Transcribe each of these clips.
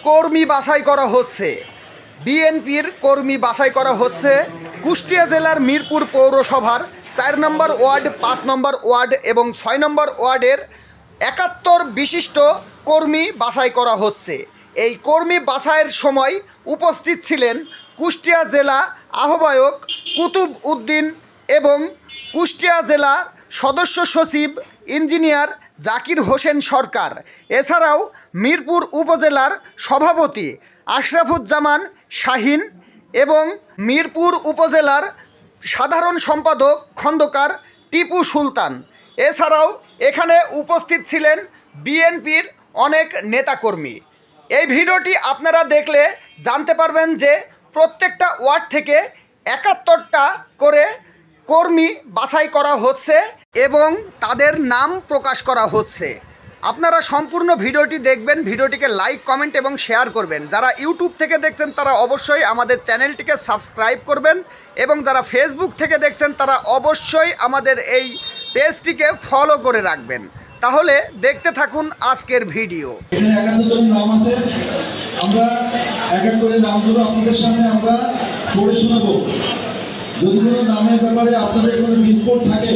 কর্মী বাছাই করা হচ্ছে। বিএনপির কর্মী বাছাই করা হচ্ছে কুষ্টিয়া জেলার মিরপুর পৌরসভার ৪ নম্বর ওয়ার্ড, ৫ নম্বর ওয়ার্ড এবং ৬ নম্বর ওয়ার্ডের ৭১ বিশিষ্ট কর্মী বাছাই করা হচ্ছে। এই কর্মী বাছাইয়ের সময় উপস্থিত ছিলেন কুষ্টিয়া জেলা আহ্বায়ক কুতুব উদ্দিন এবং কুষ্টিয়া জেলার সদস্য সচিব ইঞ্জিনিয়ার জাকির হোসেন সরকার। এছাড়াও মিরপুর উপজেলার সভাপতি আশরাফুজ্জামান শাহিন এবং মিরপুর উপজেলার সাধারণ সম্পাদক খন্দকার টিপু সুলতান। এছাড়াও এখানে উপস্থিত ছিলেন বিএনপির অনেক নেতাকর্মী। এই ভিডিওটি আপনারা দেখলে জানতে পারবেন যে প্রত্যেকটা ওয়ার্ড থেকে ৭১টা করে কর্মী বাছাই করা হচ্ছে এবং তাদের নাম প্রকাশ করা হচ্ছে। আপনারা সম্পূর্ণ ভিডিওটি দেখবেন, ভিডিওটিকে লাইক, কমেন্ট এবং শেয়ার করবেন। যারা ইউটিউব থেকে দেখছেন তারা অবশ্যই আমাদের চ্যানেলটিকে সাবস্ক্রাইব করবেন এবং যারা ফেসবুক থেকে দেখছেন তারা অবশ্যই আমাদের এই পেজটিকে ফলো করে রাখবেন। তাহলে দেখতে থাকুন আজকের ভিডিও। এখানে ৭১ জন নাম আছে, আমরা এক এক করে নামগুলো আপনাদের সামনে আমরা পড়ে শোনাবো। যদি কোনো নামের ব্যাপারে আপনাদের কোনো ডিসপুট থাকে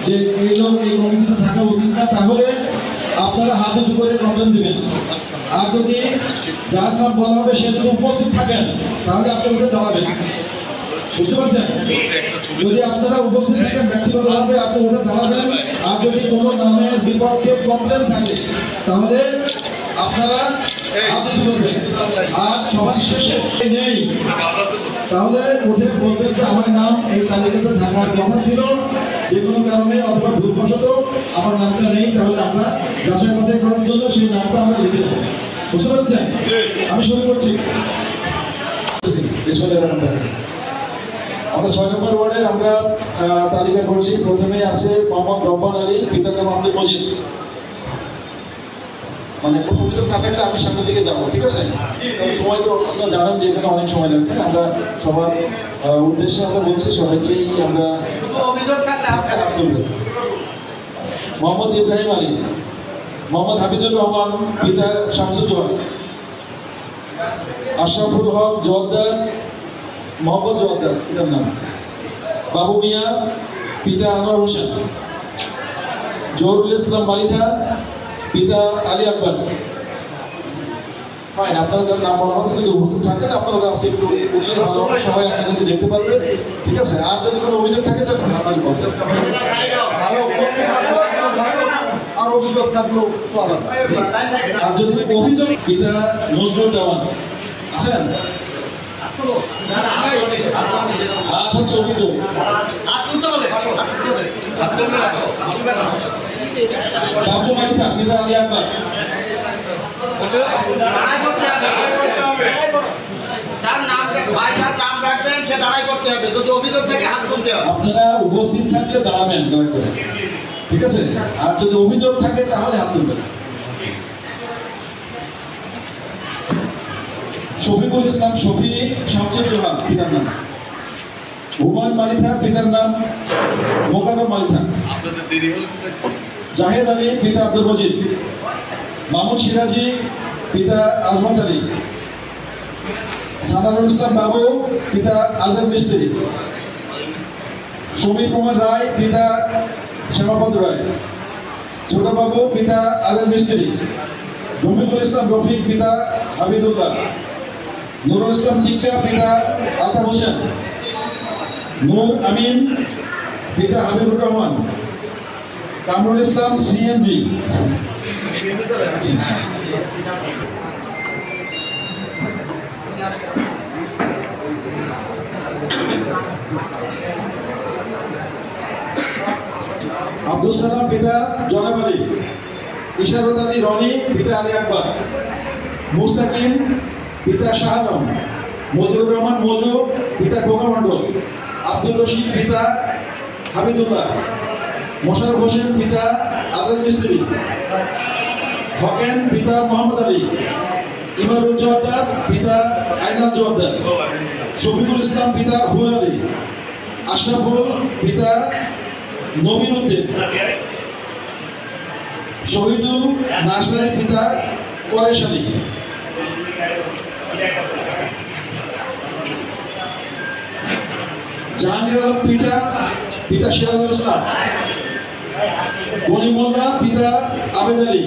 যে এই লোক এই কমিটিতে থাকা উচিত না, তাহলে আপনারা হাত উঁচু করে কমপ্লেন দেবেন। আর যদি যার নাম বলা হবে সে যদি উপস্থিত থাকেন তাহলে আপনি ওটা দাঁড়াবেন। বুঝতে পারছেন? যদি আপনারা উপস্থিত থাকেন ব্যক্তিগতভাবে আপনি ওটা দাঁড়াবেন। আর যদি কোনো নামের বিপক্ষে কমপ্লেন থাকে তাহলে আপনারা হাত উঁচু করবেন। আর সবার শেষে নেই তাহলে উঠে বলবেন যে আমার নাম এই তালিকাতে থাকার কথা ছিল, যে কোনো কারণে অথবা ভুলবশত আমার নামটা নেই, তাহলে আমরা যাচাই বাছাই করার জন্য সেই নামটা আমরা লিখে দেবো। বুঝতে পারছেন? আমি শুরু করছি। আমরা ৬ নম্বর ওয়ার্ডের আমরা তালিকা করছি। প্রথমেই আছে মোহাম্মদ রব্বান আলী, পিতার নাম আব্দুল মজিদ। মানে কোনো অভিযোগ না থাকলে আমি সামনের দিকে যাবো, ঠিক আছে? সময় তো আপনারা জানেন যে এখানে অনেক সময় লাগবে। আমরা সবার উদ্দেশ্যে আমরা বলছি সবাইকেই আমরা অভিযোগ থাকলে হাত তুলবেন। মোহাম্মদ ইব্রাহিম আলী, মোহাম্মদ হাফিজুর রহমান, পিতা শামসুজ্জোহর, আশরাফুল হক জোয়ারদার, মোহাম্মদ জোয়ারদার পিতার নাম, বাবু মিয়া, পিতা আনোয়ার হোসেন, জহুরুল ইসলাম মালিথা, পিতা আলী আকবর। ফাইন, আপনারা যারা নাম বলা হচ্ছে যদি উপস্থিত থাকেন আপনারা আজকে একটু উঠলে ভালো হবে, সবাই আপনাদেরকে দেখতে পারবে, ঠিক আছে? আর যদি কোনো অভিযোগ থাকে তখন আপনারই বলতে আর অভিযোগ থাকলো আর যদি অভিযোগ পিতা নজরুল দেওয়ান আছেন হচ্ছে অভিযোগ বাবু মালিতা, পিতা আলী আকবর, আপনারা উপস্থিত থাকলে দাঁড়াবেন দয়া করে, ঠিক আছে? আর যদি অভিযোগ থাকে তাহলে হাত তুলবেন। শফিকুল ইসলাম শফি শামসুজ্জোহর, পিতার নাম হুমায়ুন মালিথা, পিতার নাম মোকাররম মালিথা, জাহেদ আলী, পিতা আব্দুল মজিদ, মামুন সিরাজি, পিতা আজমত আলী, সানারুল ইসলাম বাবু, পিতা আজম মিস্ত্রি, সমীর কুমার রায়, পিতা শ্যামাপদ রায়, ছোট বাবু, পিতা আজম মিস্ত্রি, রফিকুল ইসলাম রফিক, পিতা হাবিদুল্লাহ, নুরুল ইসলাম টিক্কা, পিতা আলতাফ হোসেন, নূর আমিন, পিতা হাবিবুর রহমান, কামরুল ইসলাম সিএমজি, আব্দুল সালাম, পিতা জনাব আলী, ইশারত আলী রনি, পিতা আলী আকবর, মুস্তাকিম, পিতা শাহ আলম, মজিবুর রহমান মজু, পিতা খোকা মণ্ডল, আব্দুল রশিদ, পিতা হাবিদুল্লাহ, মোশারফ হোসেন, পিতা আজল মিস্ত্রি, হকেন, পিতা মোহাম্মদ আলী, ইমারুল জোয়ারদার, পিতা আইনাল জোয়ারদার, শফিকুল ইসলাম, পিতা হুল আলী, আশরাফুল, পিতা নবীন উদ্দিন, শহীদুল নার্সারি, পিতা করেশ আলী, জাহাঙ্গীর আলম পিতা পিতা সিরাজুল ইসলাম, গনি মোল্লা পিতা আবেদ আলী,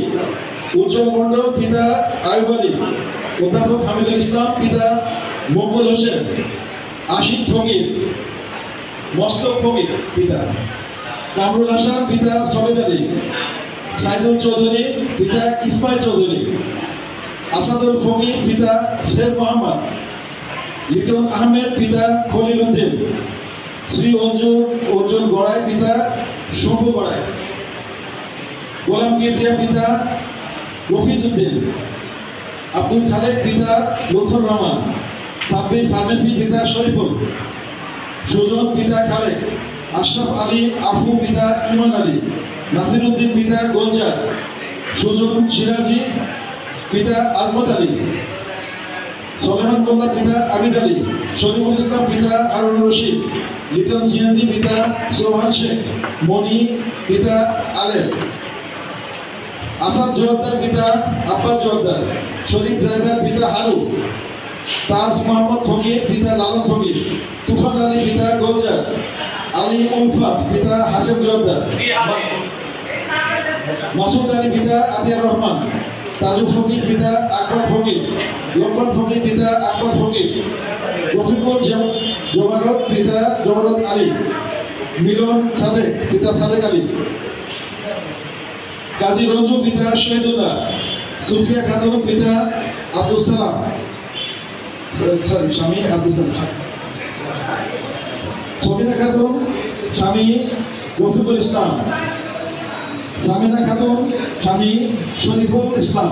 উজ্জ্বল মন্ডল পিতা আয়ুব আলী, অধ্যাপক হামিদুল ইসলাম পিতা মকবুল হোসেন, আশিক ফকির, মস্তক ফকির পিতা, কামরুল হাসান পিতা সবেদ আলী, সাইদুল চৌধুরী পিতা ইসমাইল চৌধুরী, আসাদুল ফকির পিতা শের মোহাম্মদ, লিটন আহমেদ পিতা খলিল উদ্দিন, শ্রী অর্জুন গড়াই পিতা শুভ গড়াই, গোলাম কিবরিয়া পিতা রফিজ উদ্দিন, আব্দুল খালেক পিতা লুৎফর রহমান, সাব্বির ফার্মেসি পিতা শরীফুল, সুজন পিতা খালেক, আশরাফ আলী আফু পিতা ইমান আলী, নাসির উদ্দিন পিতা গোলজার, সুজন সিরাজি পিতা আজমত আলী, সলেমান মোল্লা পিতা আবিদ আলী, শরীফুল ইসলাম পিতা হারুন রশিদ, লিটন সিএনজি পিতা সোহান শেখ, মনি পিতা আলেম, আসাদ জোয়ারদার পিতা আব্বাস জোয়ারদার, শরীফ ড্রাইভার পিতা হারু, তাজ মোহাম্মদ ফকির পিতা লালন ফকির, তুফান আলী পিতা গোলজার, আলী উলফাত পিতা হাসেম জোয়ারদার, মাসুদ আলী পিতা আতিয়ার রহমান, তাজু ফকির পিতা আকবর ফকির, লক্ষণ ফকির পিতা আকবর ফকির, রফিকুল জমারত পিতা জমারত আলী, মিলন সাদেক পিতা সাদেক আলী, কাজী রঞ্জু পিতা শহীদুল্লাহ, সুফিয়া খাতুন পিতা আব্দুল সালাম, স্বামী আব্দুল সালাম, সবিনা খাতুন স্বামী রফিকুল ইসলাম, সামিনা খাতুন স্বামী শরীফুল ইসলাম,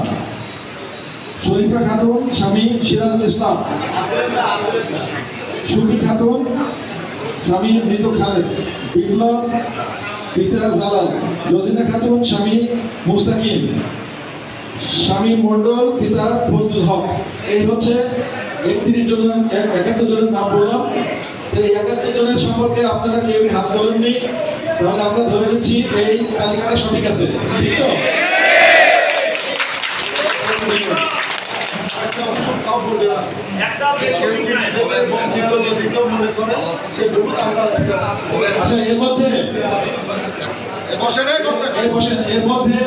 শরীফা খাতুন স্বামী সিরাজুল ইসলাম, সুখী খাতুন স্বামী মৃত খালেদ, বিপ্লব পিতা জালাল, রোজিনা খাতুন স্বামী মুস্তাকিম, স্বামী মন্ডল পিতা ফজলুল হক। এই হচ্ছে 31 জনের নাম বললাম। এই 71 জনের সম্পর্কে আপনারা কেউ হাত তোলেননি, তাহলে আমরা ধরে নিচ্ছি এই তালিকাটা সঠিক আছে, ঠিক তো? আচ্ছা, এর মধ্যে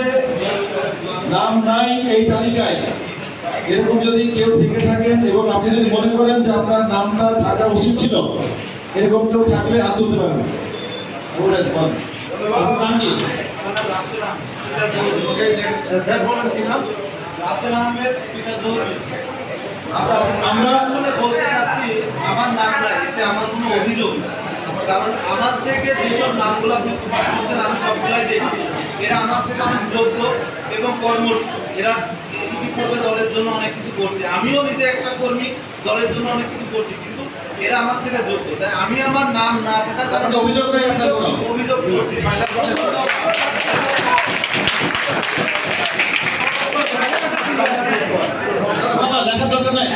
নাম নাই এই তালিকায়, এরকম যদি কেউ থেকে থাকেন এবং আপনি যদি মনে করেন যে আপনার নামটা থাকা উচিত ছিল, এরকম কেউ থাকলে হাত তুলতে পারবেন। নাম কি? আমরা আসলে বলতে চাচ্ছি আমার নাম নাই, এতে আমার কোনো অভিযোগ নেই। কারণ আমার থেকে যেসব নামগুলো আপনি প্রকাশ করছেন আমি সবগুলাই দেখছি, এরা আমার থেকে অনেক যোগ্য এবং কর্মঠ। এরা ইতিপূর্বে দলের জন্য অনেক কিছু করছে, আমিও নিজে একটা কর্মী, দলের জন্য অনেক কিছু করছি, কিন্তু এরা আমার থেকে যোগ্য। তাই আমি আমার নাম না থাকার কারণে অভিযোগ নেই, অভিযোগ করছি। লেখার দরকার নাই,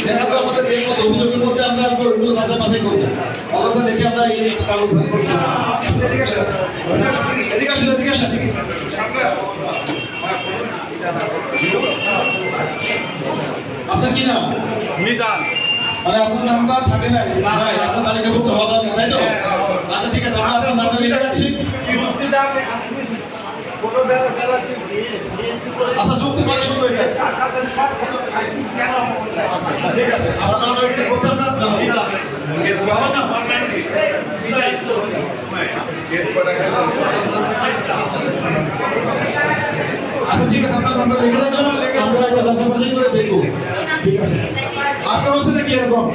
লেখা তো আমাদের এই মতো অভিযোগের মধ্যে আমরা ওইগুলো যাচাই বাছাই করবো, আলাদা লিখে আমরা এই কাগজ ভাগ করছি। এদিকে আসেন, এদিকে আসেন, এদিকে আসেন। আপনার কি নাম? মিজান। মানে আপনার নামটা থাকে না, আপনার তালিকাভুক্ত হওয়া দরকার, তাই তো? আচ্ছা ঠিক আছে, আমরা আপনার নামটা লিখে রাখছি। আচ্ছা, যুক্তি মানে শুনবো এটা। ঠিক আছে, আপনার নাম একটু বলতে আপনার আচ্ছা ঠিক আছে, আপনার নামটা লিখে রাখলাম, আমরা একটা যাচাই করে দেখবো। ঠিক আছে, আপনার বসে নাকি এরকম?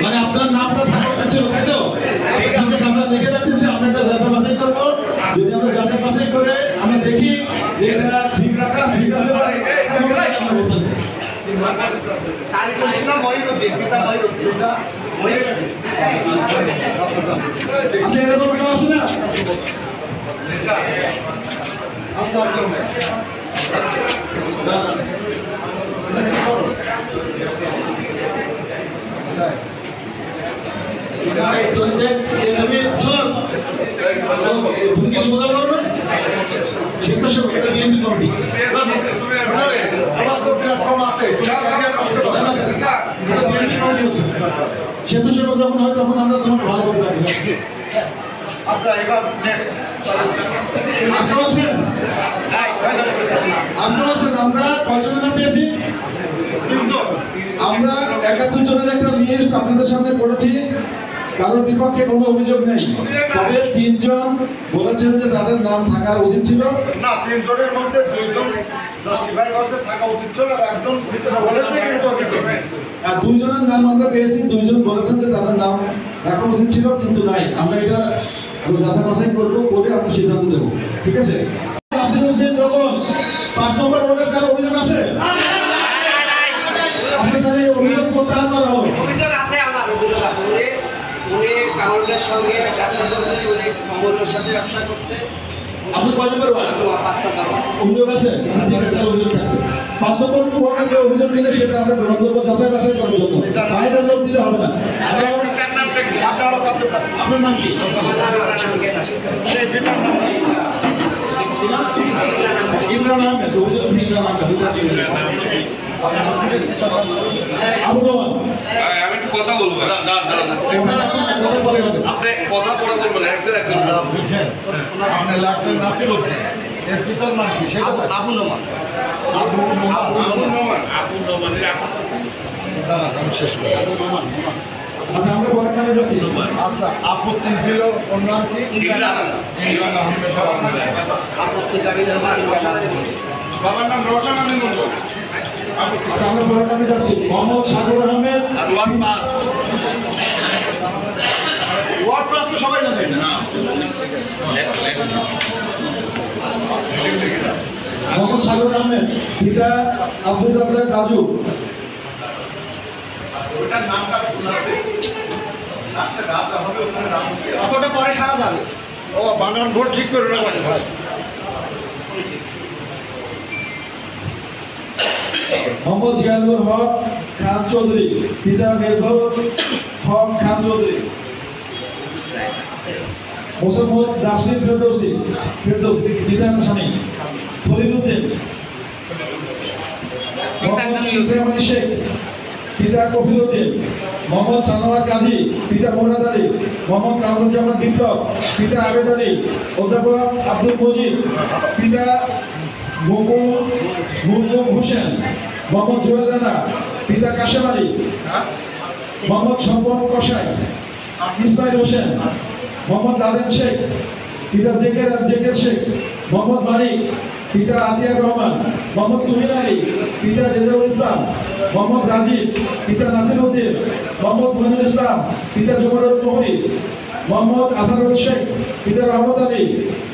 মানে আপনার নামটা থাকা উচিত ছিল, তাই তো? আমরা লিখে রাখতেছি, আমরা একটা যাচাই বাছাই করবো। যদি আমরা যাচাই বাছাই করে আমরা দেখি এটা ঠিক রাখা ঠিক আছে, আচ্ছা এরকম কেউ আছে না? আচ্ছা তুমি কিছু বোঝা পারো না স্বেচ্ছাসেবক এটা বিএনপি কমিটি আমার তো প্ল্যাটফর্ম আছে স্বেচ্ছাসেবক যখন হয় তখন আমরা তোমাকে ভালো করতে পারি। আচ্ছা এবার আপনারা আছেন আমরা কয়জনের নাম পেয়েছি? আমরা 71 জনের একটা লিস্ট আপনাদের সামনে পড়েছি। কারোর বিপক্ষে কোনো অভিযোগ নেই, তবে 3 জন বলেছেন যে তাদের নাম থাকা উচিত ছিল না। 3 জনের মধ্যে 2 জন জাস্টিফাই করতে থাকা উচিত ছিল, আর একজন বলেছে কিন্তু আর 2 জনের নাম আমরা পেয়েছি। 2 জন বলেছেন যে তাদের নাম রাখা উচিত ছিল কিন্তু নাই। আমরা এটা আরো যাচাই বাছাই করবো, করে আমরা সিদ্ধান্ত দেবো, ঠিক আছে? নাসিরউদ্দিন রোকন 5 নম্বর ওয়ার্ডের কারো অভিযোগ আছে? আছে, তাহলে অভিযোগ প্রত্যাহার করা হবে। অভিযোগ আছে, আমার অভিযোগ আছে। উনি কামালদের সঙ্গে ব্যবসা করছে, উনি কমলের সাথে ব্যবসা করছে। আপনি কয় নম্বর ওয়ার্ড? 5 নম্বর। অভিযোগ আছে? ঠিক আছে, অভিযোগ থাকবে। 5 নম্বর ওয়ার্ডে অভিযোগ নিলে সেটা আমরা গ্রহণযোগ্য যাচাই বাছাই করার জন্য বাইরের লোক দিলে হবে না। আপনার নাম কি? ইমরান আহমেদ। অভিযোগ ইমরান আহমেদ। আবু রহমান, আমি একটু কথা বলবো। আপনি কথা পড়া বলবেন একজন বুঝছেন আপনি লাগবেন নাসিরউদ্দিন, এর পিতার নাম কি? সেটা আবু নোমান। শেষ করে আচ্ছা আমরা পরের নামে যাচ্ছি। আচ্ছা আপত্তি দিল, ওর নাম কি? ইমরান আহমেদ। আপত্তিকারী হলো ইমরান আহমেদ। বাবার নাম রওশন আলী মন্ডল। আচ্ছা আমরা পরের নামে যাচ্ছি। মোহাম্মদ সাগর আহমেদ। আর ওয়ার্ড পাস ওয়ার্ড প্লাস তো সবাই জানে। মোহাম্মদ সাগর আহমেদ, পিতা আব্দুল রাজ্জাক রাজু। ওটার নামটা ভুল আছে। লাস্টে রাজা হবে, ওখানে রাম দিয়ে। ওটা পরে সারা যাবে। ও বানান ভোট ঠিক করে রাখবেন ভাই। মোহাম্মদ জিয়াউল হক খান চৌধুরী, পিতা মেহবুব হক খান চৌধুরী। মোসাম্মদ নাসরিন ফেরদৌসি, পিতা স্বামী ফরিদউদ্দিন। মোহাম্মদ ইব্রাহিম আলী শেখ, পিতা কফিলউদ্দিন। মোহাম্মদ সানোয়ার কাজী, পিতা মোহাম্মদ আলী। মোহাম্মদ কামরুজ্জামান বিপ্লব, পিতা আবেদ আলী। অধ্যাপক আব্দুল মজিদ, পিতা মুমুন হোসেন। মোহাম্মদ জুয়েল রানা, পিতা কাশেম আলী। মোহাম্মদ সম্পন কসাই, ইসমাইল হোসেন। মোহাম্মদ আদেন শেখ, পিতা জেকের শেখ। মোহাম্মদ মালিক, পিতা আতিয়ার রহমান। মোহাম্মদ তুহিন আলী, পিতা রেজাউল ইসলাম। মোহাম্মদ রাজীব, পিতা নাসিরউদ্দিন। মোহাম্মদ মনিরুল ইসলাম, পিতা জুমরুল মোহরি। মোহাম্মদ আসারুল শেখ, পিতা রহমত আলী।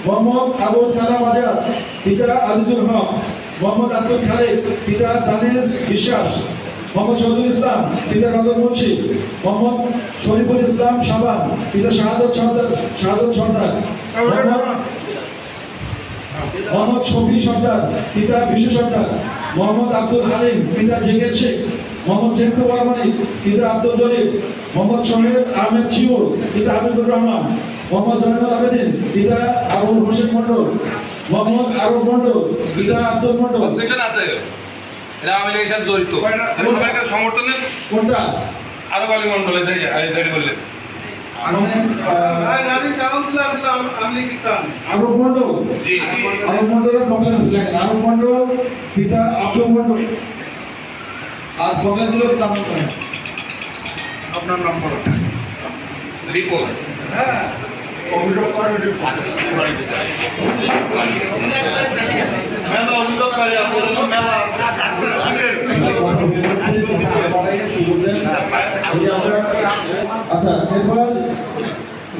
মোহাম্মদ আবুল কালাম আজাদ, পিতা আজিজুল হক। মোহাম্মদ আব্দুল খালিদ, পিতা দানিশ বিশ্বাস। মোহাম্মদ শহীদুল ইসলাম, পিতা রতন মুন্সি। মোহাম্মদ শরীফুল ইসলাম শাবান, পিতা শাহাদত সর্দার। মোহাম্মদ শফি সর্দার, পিতা বিশু সর্দার। মোহাম্মদ আব্দুল হালিম, পিতা জেকের শেখ। মোহাম্মদ শেখুর বরমানিক, পিতা আব্দুল জলিল। মোহাম্মদ শহীদ আহমেদ চিউর, পিতা হাবিবুর রহমান। মোহাম্মদ জয়নুল আবেদিন, পিতা আবুল হোসেন মন্ডল। মোহাম্মদ আরব মন্ডল, পিতা আব্দুল মন্ডল। অবজেকশন আছে, এরা আওয়ামী লীগের সাথে জড়িত। সবাই কাছে সমর্থনের কোনটা? আরো আলী মন্ডলে থেকে বললেন আরব মন্ডল। জি আরব মন্ডলের প্রবলেম আছে, লেখেন আরব মন্ডল, পিতা আব্দুল মন্ডল। আর প্রবলেম গুলো নাম করেন, আপনার নম্বর রিপোর্ট। হ্যাঁ অভিযোগ করেন। মেলা অভিযোগ করে মেলা আচ্ছা এরপর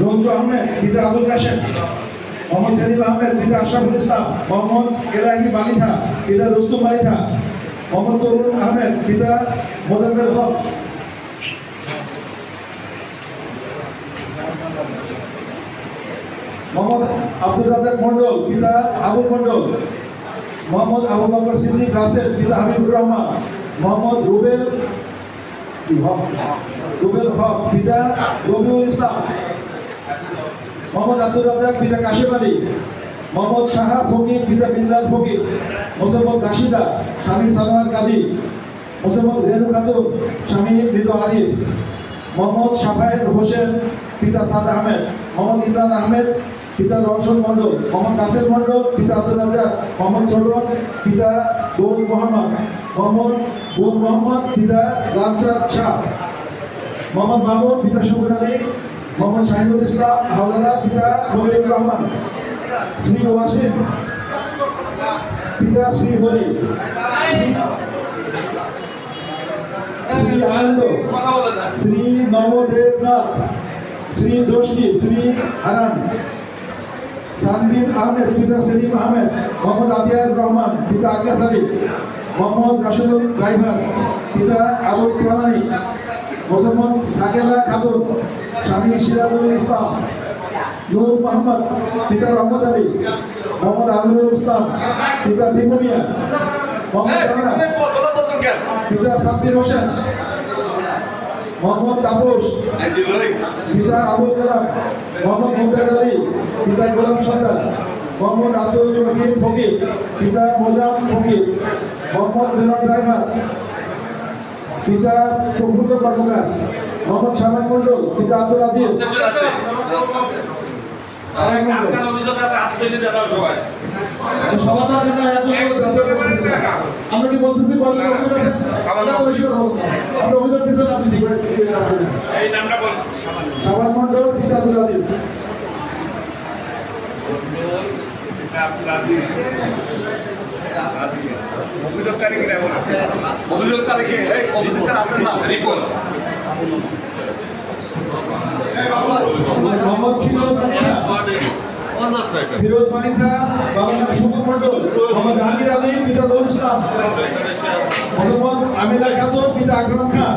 রঞ্জু আহমেদ, পিতা আবুল কাশেম। মোহাম্মদ সেলিম আহমেদ, পিতা আশরাফুল ইসলাম। মোহাম্মদ এলাহি মালিথা, পিতা রুস্তুম মালিথা। মোহাম্মদ তরুণ আহমেদ, পিতা মোজাম্মেল হক। মোহাম্মদ আব্দুল রাজ্জাক মন্ডল, পিতা আবুল মন্ডল। মোহাম্মদ আবু বকর সিদ্দিক রাসেল, পিতা হাবিবুর রহমান। মোহাম্মদ রুবেল রুবেল হক পিতা রবিউল ইসলাম, মোহাম্মদ আব্দুর রাজ্জাক পিতা কাশেম আলী, মোহাম্মদ শাহা ফকির পিতা বিল্লাল ফকির, মোসাম্মদ রাশিদা স্বামী সালোয়ার কাজী, মোসাম্মদ রেনু খাতুন স্বামী মৃত আরিফ, মোহাম্মদ শাফায়েত হোসেন পিতা সাদ আহমেদ, মোহাম্মদ ইমরান আহমেদ পিতা রওশন মণ্ডল, মোহাম্মদ কাসের মণ্ডল পিতা আব্দুর রাজ্জাক, মোহাম্মদ সরওয়ার পিতা বোন মোহাম্মদ, মোহাম্মদ বোন মোহাম্মদ পিতা লালচাঁদ শাহ, মোহাম্মদ মামুন পিতা শুকুর আলী, মোহাম্মদ শাহিনুল ইসলাম হাওলাদার পিতা ফজলুর রহমান, শ্রী ওয়াসিম পিতা শ্রী হরি, শ্রী আনন্দ, শ্রী নবদেবনাথ, শ্রী যোশী, শ্রী হারান, সানবিন আহমেদ পিতা সেলিম আহমেদ, মোহাম্মদ আদিয়ার রহমান পিতা আকাশ আলী, মোহাম্মদ রাশিদুল ড্রাইভার পিতা আবুল কামানি, মোহাম্মদ সাকেলা খাতুন স্বামী সিরাজুল ইসলাম, নূর মোহাম্মদ পিতা রহমত আলী, মোহাম্মদ আমিরুল ইসলাম পিতা বিমুনিয়া, মোহাম্মদ রানা পিতা সাব্বির হোসেন, মোহাম্মদ তাপস পিতা আবুল কালাম, মোহাম্মদ মুমতাজ আলী পিতা গোলাম সর্দার, মোহাম্মদ আব্দুল রহিম ফকির পিতা মোজাম ফকির, মোহাম্মদ জেনার ড্রাইভার পিতা প্রফুল্ল কর্মকার, মোহাম্মদ শাহবান মন্ডল পিতা আব্দুল আজিজ, আমরা কি বলতেছি শাহবান মন্ডল পিতা আব্দুল আজিজ, মোহাম্মদ ফিরোজ মানিকা বাবা শুকুর মন্ডল, মোহাম্মদ জাহাঙ্গীর আলী পিতা নুরুল ইসলাম, মোহাম্মদ আমিলা খাতুন পিতা আকরাম খান,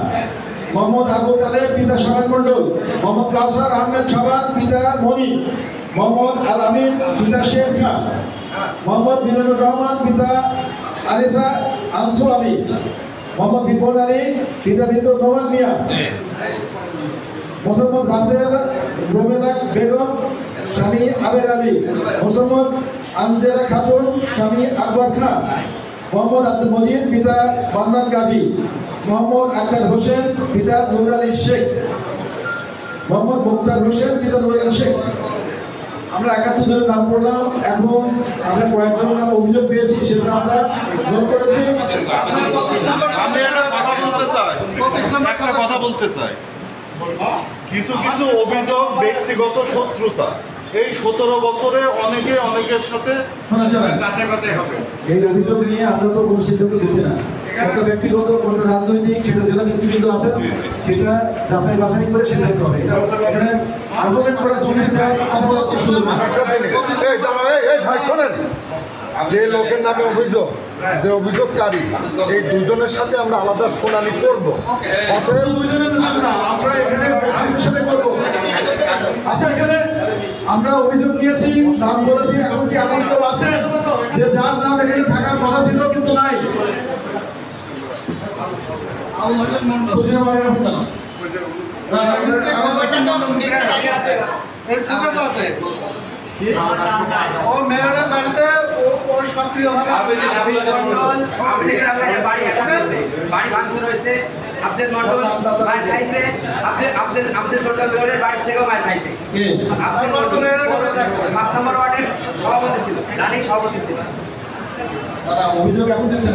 মোহাম্মদ আবু তালেব পিতা শাবান মন্ডল, মোহাম্মদ কাউসার আহমেদ শাবান পিতা মনি, মোহাম্মদ আল আমিন পিতা শের খান, মোহাম্মদ মিজানুর রহমান পিতা আলিসা আনসু আলী, মোহাম্মদ বিপন আলী পিতা বিদ্যুৎ নোমান মিয়া, মোহাম্মদ রাসেল রোমেলা বেগম স্বামী আবের আলী, মোহাম্মদ আনজেরা খাতুন স্বামী আকবর খান, মোহাম্মদ আব্দুল মজিদ পিতা মান্নান গাজী, মোহাম্মদ আক্তার হোসেন পিতা নুর আলী শেখ, মোহাম্মদ মুক্তার হোসেন পিতা নুর আলী শেখ। আমরা ৭১ জনের নাম পড়লাম। এখন আমরা কয়েকজনের নাম অভিযোগ পেয়েছি, সেটা আমরা নোট করেছি। আমি একটা কথা বলতে চাই। কিছু কিছু অভিযোগ ব্যক্তিগত শত্রুতা, এই ১৭ বছরে অনেকে অনেকের সাথে এই অভিযোগ নিয়ে আমরা তো কোনো সিদ্ধান্ত দিচ্ছি না। একটা ব্যক্তিগত কোনো রাজনৈতিক সেটা জেলা নেতৃবৃন্দ আছে, সেটা যাচাই বাছাই করে সিদ্ধান্ত হবে। এখানে আর্গুমেন্ট করা জমি কথা বলার সুযোগ না। ভাই শোনেন, যে লোকের নামে অভিযোগ, যে অভিযোগকারী, এই দুজনের সাথে আমরা আলাদা শুনানি করব। অতএব দুজনের না, আমরা এখানে সাথে করবো। আচ্ছা, এখানে আমরা অভিযোগ নিয়েছি, নাম বলেছি, এমনকি এমন কেউ আছেন যে যার নাম এখানে থাকার কথা ছিল কিন্তু নাই। ও মেয়রের বাড়িতে ওর সক্রিয়ভাবে বাড়ি ভাঙচুর হয়েছে, আব্দুল মন্ডল মার খাইছে, আব্দুল মন্ডল মেয়রের বাড়ি থেকেও মার খাইছে। আব্দুল মন্ডলের ৫ নম্বর ওয়ার্ডের সভাপতি ছিল, রানিং সভাপতি ছিল। অভিযোগ এখন দিচ্ছেন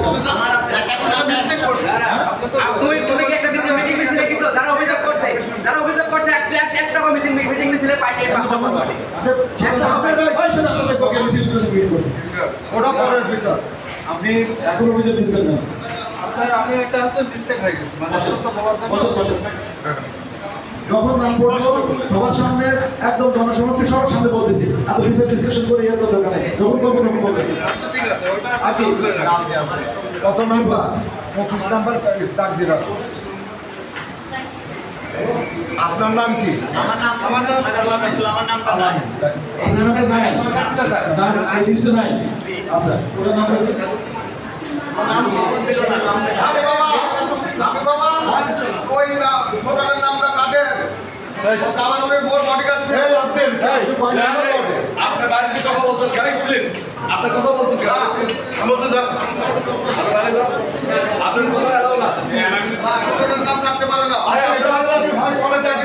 তুমি কি একটা মিটিং মিছিলে গেছো? যারা অভিযোগ করছে একটা মিটিং মিছিলে পাইনি ৫ নম্বর ওয়ার্ডে। ওটা পরের বিচার, আপনি এখন অভিযোগ দিচ্ছেন না। আমি একটা আছে মিস্টেক হয়ে গেছে, মানে সত্যি বলার জন্য যখন নাম পড়বো সবার সামনে একদম জনসমক্ষে সবার সামনে বলতেছি, এত বিচার বিশ্লেষণ করে এর দরকার নেই। যখন বলবো তখন বলবেন। আচ্ছা ঠিক আছে, ওটা আগে কত নাম্বার? 25 নাম্বার দাগ দিয়ে রাখো। আপনার নাম কি? আমার নাম আপনার নামটা নাই, নাম এই লিস্টে নাই। আচ্ছা, ওটার নামটা কি? ওই আপনার বাড়িতে কথা বলছেন কেন প্লিজ আপনার কথা বলছেন কেন আমি বলতে যান আপনার কথা এলাও না নাম থাকতে পারে না ভাই বলে যাই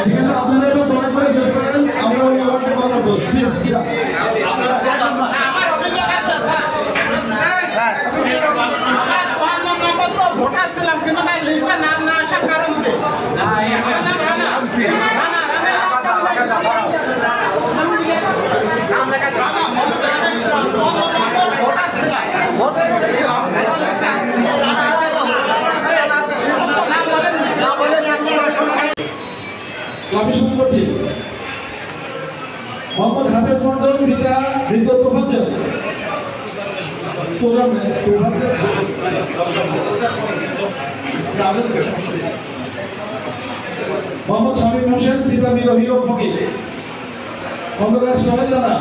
ঠিক আছে আপনারা এবার দয়া করে যে করেন আমরা ওই আওয়াজটা কথা বলবো প্লিজ আমার অভিযোগ আছে স্যার আমার 6 নম্বর তো ভোটার ছিলাম কিন্তু আমার লিস্টে নাম না আসার কারণে আমি শুরু করছি মোহাম্মদ হাফেজ মন্ডল পিতা বৃদ্ধ তোফাজ্জল মোহাম্মদ শামীম হোসেন পিতা বিরোহী ও ফকির খন্দকার সোহেল রানা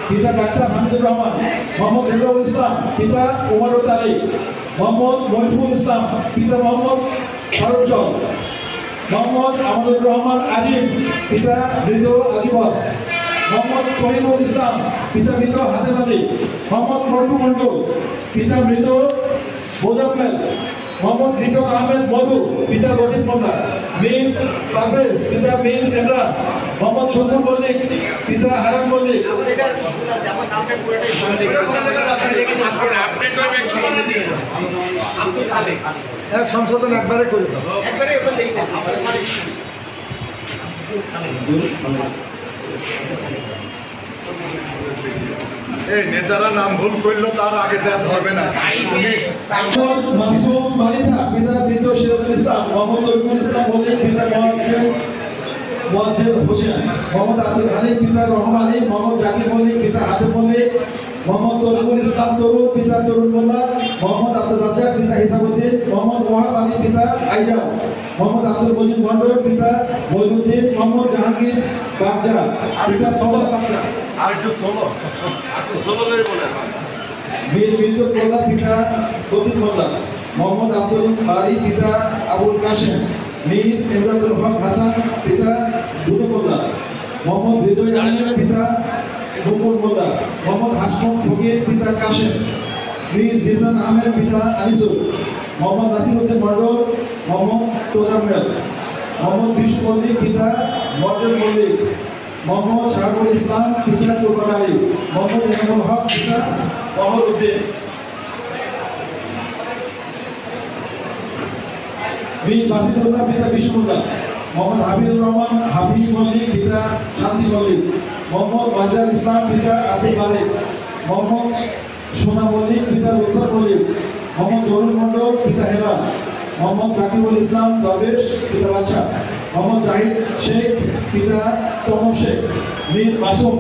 পিতা ডাক্তার হামিদুর রহমান মোহাম্মদ রেজাউল ইসলাম পিতা ওমর আলী মোহাম্মদ মহিফুল ইসলাম পিতা মোহাম্মদ ফারুজ্জল মোহাম্মদ আহমদুর রহমান আজিম পিতা মৃত আজিবর মোহাম্মদ তহিনুল ইসলাম পিতা মৃত হাতেম আলী মোহাম্মদ মন্টু মন্ডল পিতা মৃত মোজাম্মেল মোহাম্মদ রিটন আহমেদ মধু পিতা রজিত মোল্লা মীর পারভেজ পিতা মীর ইমরান মোহাম্মদ সুন্দর মল্লিক পিতা হারান মল্লিক সংশোধন একবারে করে দাও এই নেতারা নাম ভুল করলো তার আগে যা ধরবে না মাসুম মালিথা পিতা মৃত সিরাজুল ইসলাম মোহাম্মদ তরিকুল ইসলাম মল্লিক পিতা মোয়াজ্জেদ হোসেন মোহাম্মদ আব্দুল হালিম পিতা রহম আলী মোহাম্মদ জাকির মল্লিক পিতা হাতেম মল্লিক মোহাম্মদ তরিকুল ইসলাম তরু পিতা তরুণ মোল্লা মোহাম্মদ আব্দুল রাজ্জাক পিতা হিসাবুদ্দিন মোহাম্মদ ওয়াহাব আলী পিতা আইজা মোহাম্মদ আব্দুল মজিদ মন্ডল পিতা মঈনুদ্দিন মোহাম্মদ জাহাঙ্গীর বাগজা পিতা সওয়াল বাগজা আর একটু সোলো আজকে সোলো করে বলে বীর বিজু মোল্লা পিতা প্রতীক মোল্লা মোহাম্মদ আব্দুল বারি পিতা আবুল কাশেম মীর ইমদাদুল হক হাসান পিতা দুদু মোল্লা মোহাম্মদ হৃদয় আহমেদ পিতা মুকুল মোল্লা মোহাম্মদ হাসমত ফকির পিতা কাশেম মীর জিসান আহমেদ পিতা আনিসুল মোহাম্মদ নাসিরউদ্দিন মন্ডল মোহাম্মদ তোজাম্মেল মোহাম্মদ বিষ্ণু মল্লিক পিতা মর্জন মল্লিক মোহাম্মদ শাহরুল ইসলাম পিতা তুরবান আলী মোহাম্মদ এনামুল হক পিতা মহর উদ্দিন বীর বাসিদুল্লাহ পিতা বিষ্ণুল্লাহ মোহাম্মদ হাবিবুর রহমান হাবিব মল্লিক পিতা শান্তি মল্লিক মোহাম্মদ ওয়াজার ইসলাম পিতা আতিক মালিক মোহাম্মদ সোনা মল্লিক পিতা রুফর মল্লিক মোহাম্মদ জরুল মন্ডল পিতা হেলা মোহাম্মদ রাকিবুল ইসলাম দরবেশ পিতা বাচ্চা মোহাম্মদ জাহিদ শেখ পিতা তনু শেখ মীর মাসুম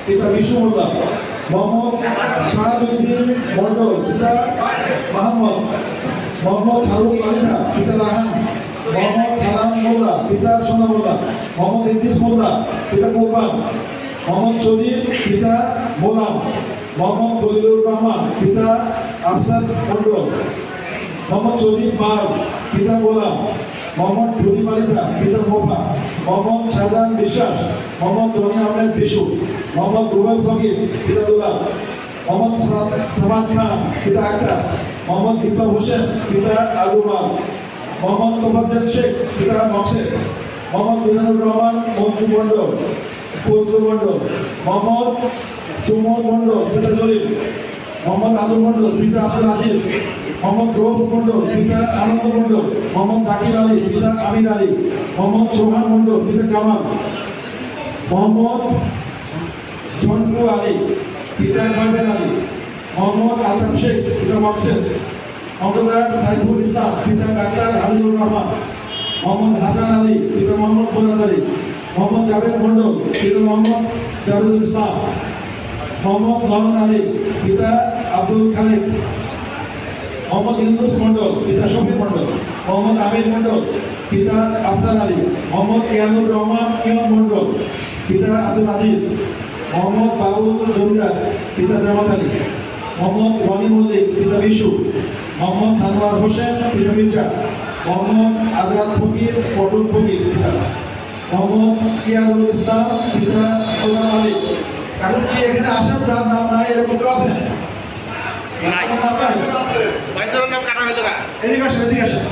পিতা বিষ্ণু মোল্লা মোহাম্মদ শাহাবুদ্দিন মন্ডল পিতা মোহাম্মদ মোহাম্মদ ফারুক মালিথা পিতা রাহান মোহাম্মদ সালাম মোল্লা পিতা সোনা মোল্লা মোহাম্মদ ইদ্রিস মোল্লা পিতা কোরবান মোহাম্মদ সজিব পিতা মোলাম মোহাম্মদ খলিলুর রহমান পিতা আফসার মন্ডল মোহাম্মদ সজিব পাল পিতা মোলাম মোহাম্মদ টুরি মালিথা পিতা মোফা মোহাম্মদ শাহজাহান বিশ্বাস মোহাম্মদ রনি আহমেদ বিশু মোহাম্মদ রুবেল ফকির পিতা দুলাল মোহাম্মদ সামাদ খান পিতা আক্তার মোহাম্মদ বিপ্লব হোসেন পিতা আলুমাল মোহাম্মদ তোফাজ্জল শেখ পিতা মকসেদ মোহাম্মদ মিজানুর রহমান মঞ্জু মন্ডল ফজলুল মন্ডল মোহাম্মদ সুমন মন্ডল পিতা জলিল মোহাম্মদ আলু মন্ডল পিতা আব্দুল আজিজ মোহাম্মদ রৌফ মন্ডল পিতা আনন্দ মন্ডল মোহাম্মদ জাকির আলী পিতা আমির আলী মোহাম্মদ সোহান মন্ডল পিতা কামাল মোহাম্মদ ঝন্টু আলী পিতা মোহাম্মদ আলী মোহাম্মদ আলতাফ শেখ পিতা মকসেদ খন্দকার সাইফুল ইসলাম পিতা ডাক্তার হামিদুর রহমান মোহাম্মদ হাসান আলী পিতা মোহাম্মদ মুরাদ আলী মোহাম্মদ জাভেদ মন্ডল পিতা মোহাম্মদ জাভেদুল ইসলাম মোহাম্মদ নরন আলী পিতা আব্দুল খালিক মোহাম্মদ ইউনুস মন্ডল পিতা শফিক মন্ডল মোহাম্মদ আমির মন্ডল পিতা আফসার আলী মোহাম্মদ ইয়ানুর রহমান ইয়ন মন্ডল পিতা আব্দুল আজিজ মোহাম্মদ বাবুল জমিদার পিতা জামাত আলী মোহাম্মদ ওয়ানি মল্লিক পিতা বিশু, মোহাম্মদ সানোয়ার হোসেন পিতা মির্জা, মোহাম্মদ আজাদ ফকির পটল ফকির পিতা, মোহাম্মদ কিয়ারুল ইসলাম পিতা গোলাম আলী। এখন কি এখানে আসার যার নাম নাই এরকম কেউ আছে? এদিকে আসেন, এদিকে আসেন।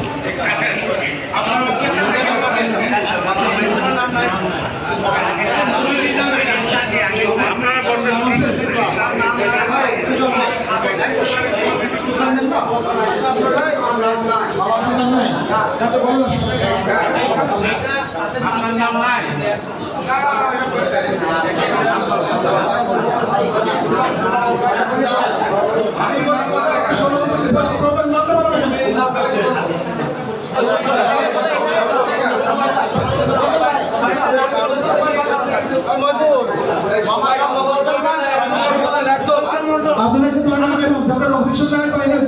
আপনারা কিন্তু যাদের অফিসিয়াল পাই না